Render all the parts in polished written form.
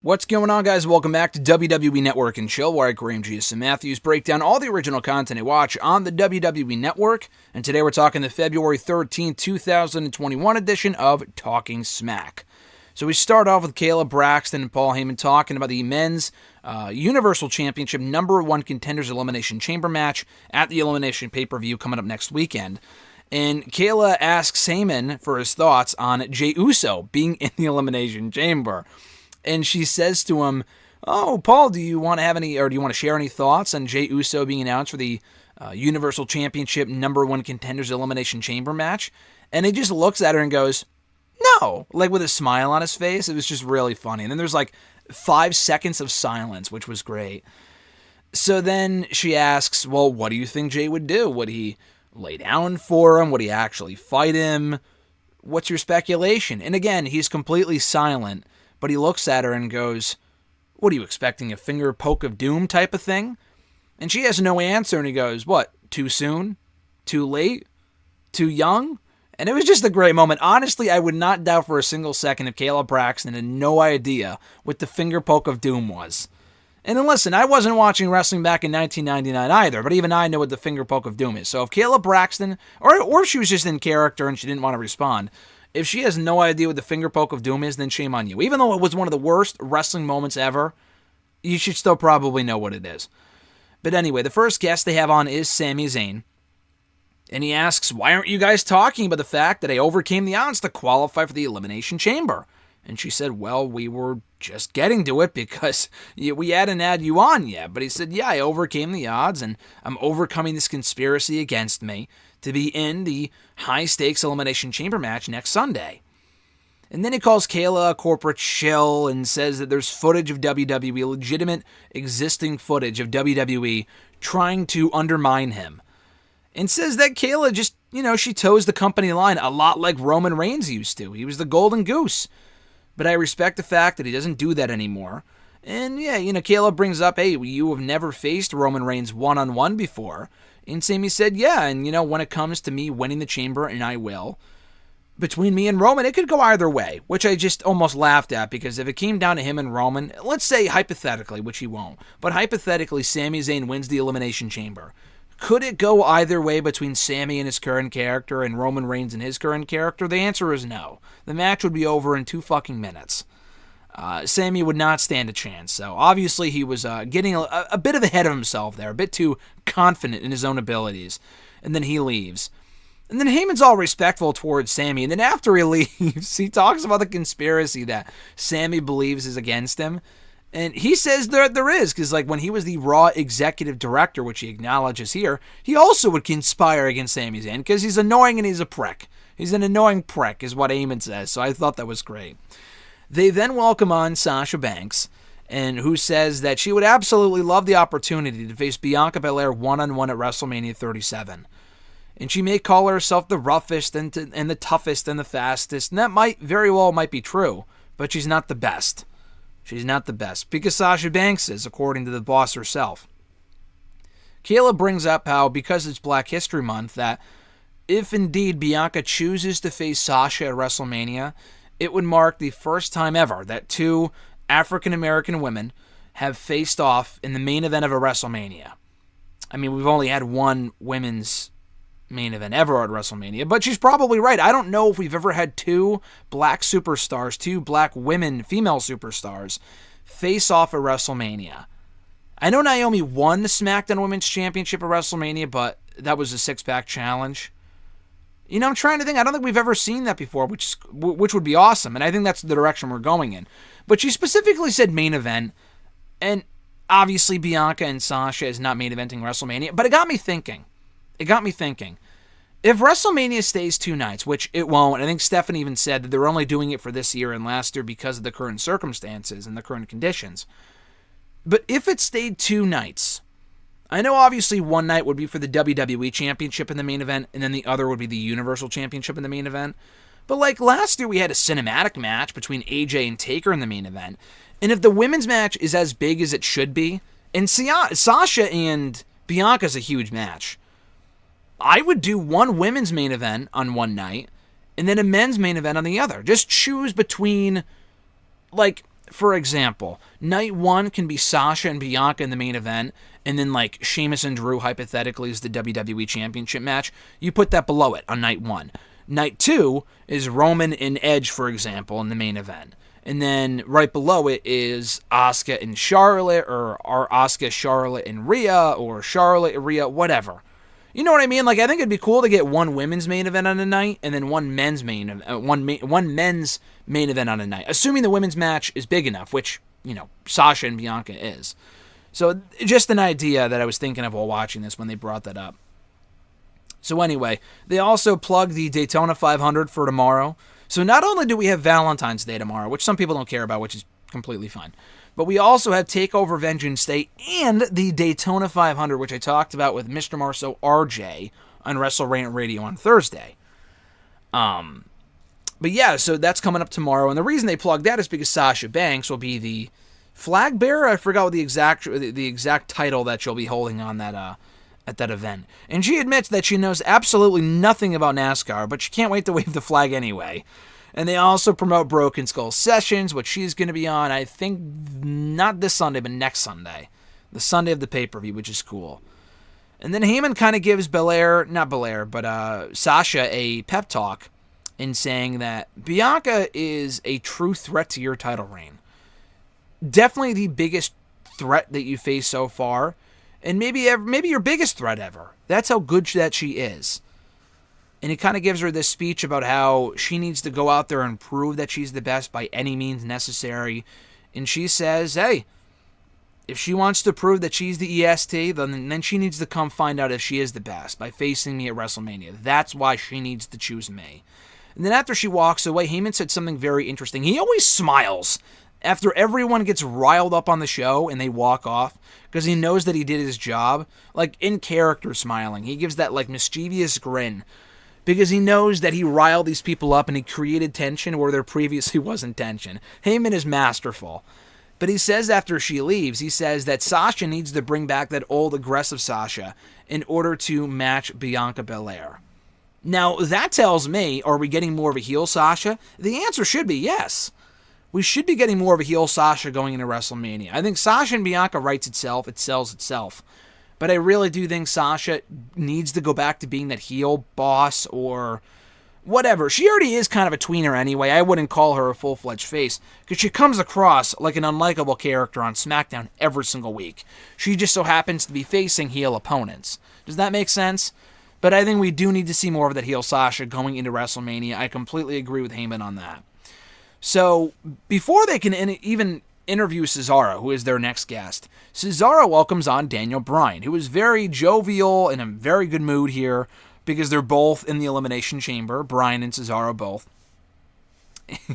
What's going on, guys? Welcome back to WWE Network and Chill, where I, Graham G.S. and Matthews, break down all the original content I watch on the WWE Network. And today we're talking the February 13th, 2021 edition of Talking Smack. So we start off with Kayla Braxton and Paul Heyman talking about the men's Universal Championship #1 Contenders Elimination Chamber match at the Elimination pay-per-view coming up next weekend. And Kayla asks Heyman for his thoughts on Jey Uso being in the Elimination Chamber. And she says to him, "Oh, Paul, do you want to share any thoughts on Jey Uso being announced for the Universal Championship #1 Contenders Elimination Chamber match?" And he just looks at her and goes, "No," like with a smile on his face. It was just really funny. And then there's like 5 seconds of silence, which was great. So then she asks, "Well, what do you think Jey would do? Would he lay down for him? Would he actually fight him? What's your speculation?" And again, he's completely silent. But he looks at her and goes, "What are you expecting, a finger poke of doom type of thing?" And she has no answer, and he goes, "What, too soon? Too late? Too young?" And it was just a great moment. Honestly, I would not doubt for a single second if Kayla Braxton had no idea what the finger poke of doom was. And then listen, I wasn't watching wrestling back in 1999 either, but even I know what the finger poke of doom is. So if Kayla Braxton, or if she was just in character and she didn't want to respond, if she has no idea what the finger poke of doom is, then shame on you. Even though it was one of the worst wrestling moments ever, you should still probably know what it is. But anyway, the first guest they have on is Sami Zayn. And he asks, "Why aren't you guys talking about the fact that I overcame the odds to qualify for the Elimination Chamber?" And she said, "Well, we were just getting to it because we hadn't had you on yet." But he said, "Yeah, I overcame the odds, and I'm overcoming this conspiracy against me to be in the high-stakes Elimination Chamber match next Sunday." And then he calls Kayla a corporate shill and says that there's footage of WWE, legitimate existing footage of WWE trying to undermine him. And says that Kayla just, she toes the company line a lot like Roman Reigns used to. He was the golden goose. But I respect the fact that he doesn't do that anymore. And yeah, Kayla brings up, "Hey, you have never faced Roman Reigns one-on-one before." And Sami said, "Yeah, and when it comes to me winning the chamber, and I will, between me and Roman, it could go either way," which I just almost laughed at, because if it came down to him and Roman, let's say hypothetically, which he won't, but hypothetically Sami Zayn wins the Elimination Chamber, could it go either way between Sami and his current character and Roman Reigns and his current character? The answer is no. The match would be over in 2 fucking minutes. Sami would not stand a chance. So obviously he was getting a bit of ahead of himself there, a bit too confident in his own abilities. And then he leaves. And then Heyman's all respectful towards Sami. And then after he leaves, he talks about the conspiracy that Sami believes is against him. And he says there is, because when he was the Raw executive director, which he acknowledges here, he also would conspire against Sami Zayn because he's annoying and he's a prick. He's an annoying prick is what Heyman says. So I thought that was great. They then welcome on Sasha Banks, and who says that she would absolutely love the opportunity to face Bianca Belair one-on-one at WrestleMania 37. And she may call herself the roughest and the toughest and the fastest, and that might be true, but she's not the best. She's not the best, because Sasha Banks is, according to the boss herself. Kayla brings up how, because it's Black History Month, that if indeed Bianca chooses to face Sasha at WrestleMania, it would mark the first time ever that 2 African-American women have faced off in the main event of a WrestleMania. I mean, we've only had one women's main event ever at WrestleMania, but she's probably right. I don't know if we've ever had 2 black superstars, 2 black women, female superstars, face off at WrestleMania. I know Naomi won the SmackDown Women's Championship at WrestleMania, but that was a 6-pack challenge. I'm trying to think. I don't think we've ever seen that before, which would be awesome, and I think that's the direction we're going in. But she specifically said main event, and obviously Bianca and Sasha is not main eventing WrestleMania, but it got me thinking. If WrestleMania stays 2 nights, which it won't, I think Stephanie even said that they're only doing it for this year and last year because of the current circumstances and the current conditions. But if it stayed 2 nights, I know obviously one night would be for the WWE Championship in the main event, and then the other would be the Universal Championship in the main event. But last year we had a cinematic match between AJ and Taker in the main event. And if the women's match is as big as it should be, and Sasha and Bianca's a huge match, I would do one women's main event on one night, and then a men's main event on the other. Just choose between, for example, night 1 can be Sasha and Bianca in the main event, and then like Sheamus and Drew hypothetically is the WWE Championship match. You put that below it on night 1. Night 2 is Roman and Edge, for example, in the main event. And then right below it is Asuka and Charlotte, or Asuka, Charlotte, and Rhea, or Charlotte, Rhea, whatever. You know what I mean? Like, I think it'd be cool to get one women's main event on a night, and then one men's main event on a night, assuming the women's match is big enough, which, you know, Sasha and Bianca is. So just an idea that I was thinking of while watching this when they brought that up. So anyway, they also plugged the Daytona 500 for tomorrow. So not only do we have Valentine's Day tomorrow, which some people don't care about, which is completely fine, but we also have TakeOver Vengeance Day and the Daytona 500, which I talked about with Mr. Marceau RJ on WrestleRant Radio on Thursday. But yeah, so that's coming up tomorrow, and the reason they plugged that is because Sasha Banks will be the flag bearer. I forgot what the exact title that she'll be holding on that at that event. And she admits that she knows absolutely nothing about NASCAR, but she can't wait to wave the flag anyway. And they also promote Broken Skull Sessions, which she's going to be on, I think, not this Sunday, but next Sunday. The Sunday of the pay-per-view, which is cool. And then Heyman kind of gives Sasha a pep talk in saying that Bianca is a true threat to your title reign. Definitely the biggest threat that you face so far, and maybe your biggest threat ever. That's how good that she is. And he kind of gives her this speech about how she needs to go out there and prove that she's the best by any means necessary. And she says, hey, if she wants to prove that she's the EST, then she needs to come find out if she is the best by facing me at WrestleMania. That's why she needs to choose me. And then after she walks away, Heyman said something very interesting. He always smiles after everyone gets riled up on the show and they walk off, because he knows that he did his job, like in character smiling. He gives that like mischievous grin because he knows that he riled these people up and he created tension where there previously wasn't tension. Heyman is masterful. But he says after she leaves, he says that Sasha needs to bring back that old aggressive Sasha in order to match Bianca Belair. Now, that tells me, are we getting more of a heel Sasha? The answer should be yes. We should be getting more of a heel Sasha going into WrestleMania. I think Sasha and Bianca writes itself, it sells itself. But I really do think Sasha needs to go back to being that heel boss or whatever. She already is kind of a tweener anyway. I wouldn't call her a full-fledged face because she comes across like an unlikable character on SmackDown every single week. She just so happens to be facing heel opponents. Does that make sense? But I think we do need to see more of that heel Sasha going into WrestleMania. I completely agree with Heyman on that. So, before they can even interview Cesaro, who is their next guest, Cesaro welcomes on Daniel Bryan, who is very jovial and in a very good mood here because they're both in the Elimination Chamber, Bryan and Cesaro both.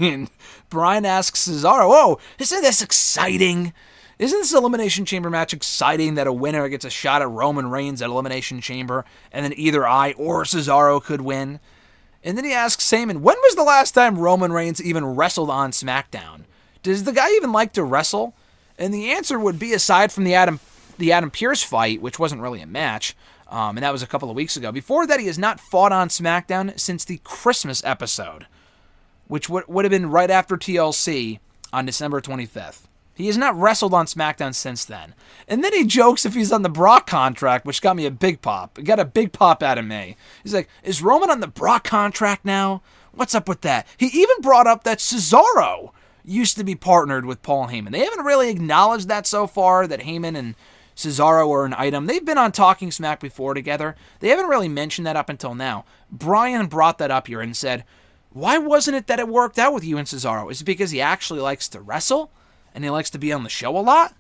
And Bryan asks Cesaro, "Oh, isn't this exciting? Isn't this Elimination Chamber match exciting that a winner gets a shot at Roman Reigns at Elimination Chamber and then either I or Cesaro could win?" And then he asks Heyman, when was the last time Roman Reigns even wrestled on SmackDown? Does the guy even like to wrestle? And the answer would be, aside from the Adam Pearce fight, which wasn't really a match, and that was a couple of weeks ago, before that he has not fought on SmackDown since the Christmas episode, which would have been right after TLC on December 25th. He has not wrestled on SmackDown since then. And then he jokes if he's on the Brock contract, which got me a big pop. It got a big pop out of me. He's like, is Roman on the Brock contract now? What's up with that? He even brought up that Cesaro used to be partnered with Paul Heyman. They haven't really acknowledged that so far, that Heyman and Cesaro are an item. They've been on Talking Smack before together. They haven't really mentioned that up until now. Bryan brought that up here and said, why wasn't it that it worked out with you and Cesaro? Is it because he actually likes to wrestle? And he likes to be on the show a lot,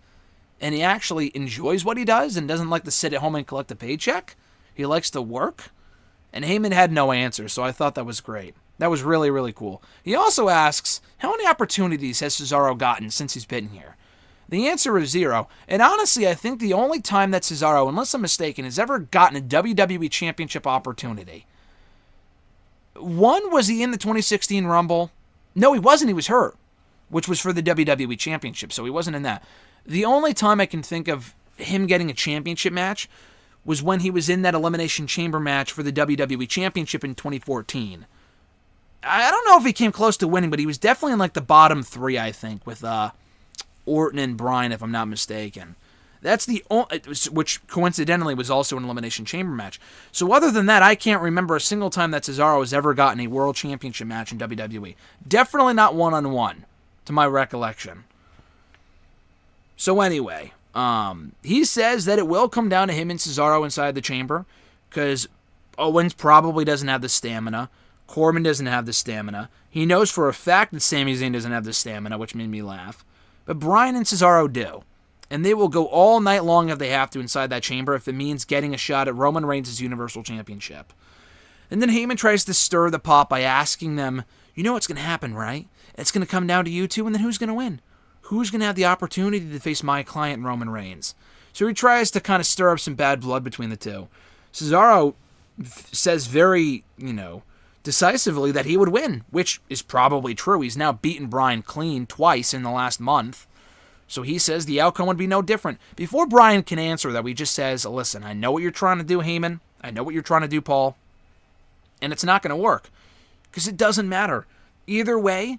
and he actually enjoys what he does and doesn't like to sit at home and collect a paycheck? He likes to work? And Heyman had no answer, so I thought that was great. That was really, really cool. He also asks, how many opportunities has Cesaro gotten since he's been here? The answer is 0, and honestly, I think the only time that Cesaro, unless I'm mistaken, has ever gotten a WWE Championship opportunity. One, was he in the 2016 Rumble? No, he wasn't. He was hurt, which was for the WWE Championship, so he wasn't in that. The only time I can think of him getting a championship match was when he was in that Elimination Chamber match for the WWE Championship in 2014. I don't know if he came close to winning, but he was definitely in like the bottom 3, I think, with Orton and Bryan, if I'm not mistaken. That's the only, which coincidentally was also an Elimination Chamber match. So other than that, I can't remember a single time that Cesaro has ever gotten a World Championship match in WWE. Definitely not one-on-one, to my recollection. So anyway, he says that it will come down to him and Cesaro inside the chamber, because Owens probably doesn't have the stamina. Corbin doesn't have the stamina. He knows for a fact that Sami Zayn doesn't have the stamina, which made me laugh. But Bryan and Cesaro do. And they will go all night long if they have to inside that chamber if it means getting a shot at Roman Reigns' Universal Championship. And then Heyman tries to stir the pot by asking them, you know what's going to happen, right? It's going to come down to you two, and then who's going to win? Who's going to have the opportunity to face my client, Roman Reigns? So he tries to kind of stir up some bad blood between the two. Cesaro says very, decisively that he would win, which is probably true. He's now beaten Bryan clean twice in the last month. So he says the outcome would be no different. Before Bryan can answer that, he just says, listen, I know what you're trying to do, Heyman. I know what you're trying to do, Paul. And it's not going to work. Because it doesn't matter. Either way,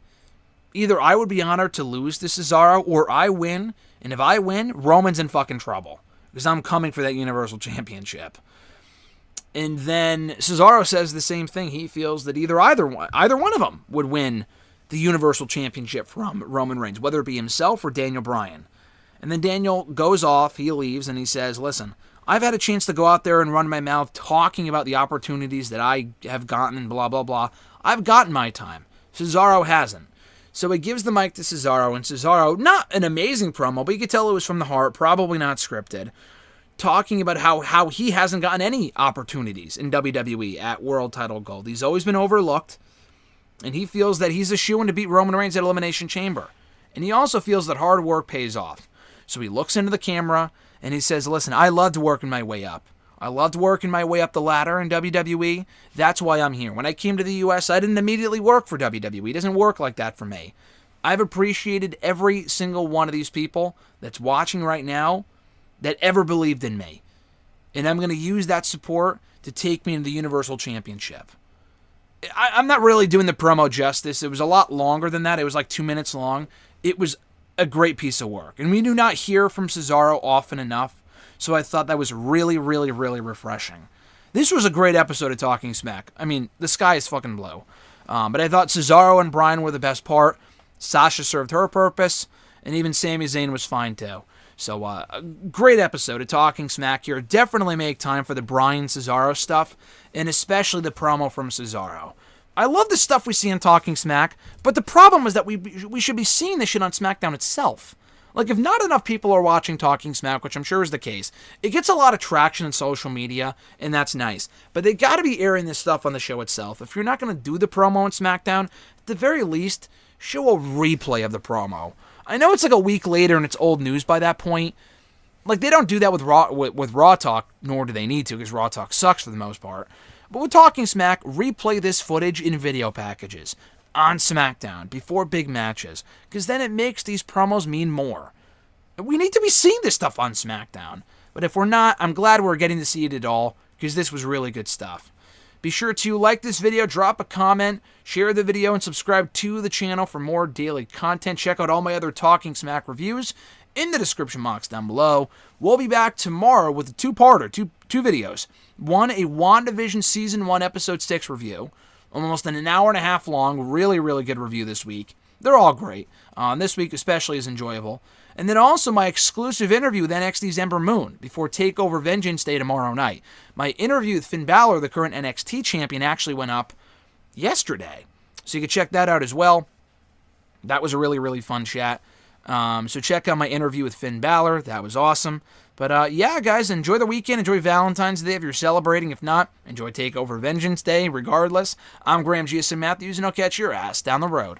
either I would be honored to lose to Cesaro, or I win. And if I win, Roman's in fucking trouble. Because I'm coming for that Universal Championship. And then Cesaro says the same thing. He feels that either one of them would win the Universal Championship from Roman Reigns, whether it be himself or Daniel Bryan. And then Daniel goes off, he leaves, and he says, listen, I've had a chance to go out there and run my mouth talking about the opportunities that I have gotten and blah, blah, blah. I've gotten my time. Cesaro hasn't. So he gives the mic to Cesaro, and Cesaro, not an amazing promo, but you could tell it was from the heart, probably not scripted, talking about how he hasn't gotten any opportunities in WWE at World Title Gold. He's always been overlooked. And he feels that he's a shoo-in to beat Roman Reigns at Elimination Chamber. And he also feels that hard work pays off. So he looks into the camera and he says, listen, I loved working my way up. I loved working my way up the ladder in WWE. That's why I'm here. When I came to the US, I didn't immediately work for WWE. It doesn't work like that for me. I've appreciated every single one of these people that's watching right now that ever believed in me. And I'm going to use that support to take me into the Universal Championship. I'm not really doing the promo justice. It was a lot longer than that. It was like 2 minutes long. It was a great piece of work. And we do not hear from Cesaro often enough, so I thought that was really, really, really refreshing. This was a great episode of Talking Smack. I mean, the sky is fucking blue. But I thought Cesaro and Bryan were the best part. Sasha served her purpose, and even Sami Zayn was fine too. So, a great episode of Talking Smack here. Definitely make time for the Bryan Cesaro stuff, and especially the promo from Cesaro. I love the stuff we see in Talking Smack, but the problem is that we should be seeing this shit on SmackDown itself. Like, if not enough people are watching Talking Smack, which I'm sure is the case, it gets a lot of traction in social media, and that's nice. But they gotta be airing this stuff on the show itself. If you're not gonna do the promo on SmackDown, at the very least, show a replay of the promo. I know it's like a week later and it's old news by that point. Like, they don't do that with Raw Talk, nor do they need to, because Raw Talk sucks for the most part. But with Talking Smack, replay this footage in video packages on SmackDown before big matches, because then it makes these promos mean more. We need to be seeing this stuff on SmackDown. But if we're not, I'm glad we're getting to see it at all, because this was really good stuff. Be sure to like this video, drop a comment, share the video, and subscribe to the channel for more daily content. Check out all my other Talking Smack reviews in the description box down below. We'll be back tomorrow with a two-parter, two videos. One, a WandaVision Season 1 Episode 6 review. Almost an hour and a half long. Really, really good review this week. They're all great. This week especially is enjoyable. And then also my exclusive interview with NXT's Ember Moon before TakeOver Vengeance Day tomorrow night. My interview with Finn Balor, the current NXT champion, actually went up yesterday. So you can check that out as well. That was a really, really fun chat. So check out my interview with Finn Balor. That was awesome. But yeah, guys, enjoy the weekend. Enjoy Valentine's Day if you're celebrating. If not, enjoy TakeOver Vengeance Day regardless. I'm Graham G.S. Matthews, and I'll catch your ass down the road.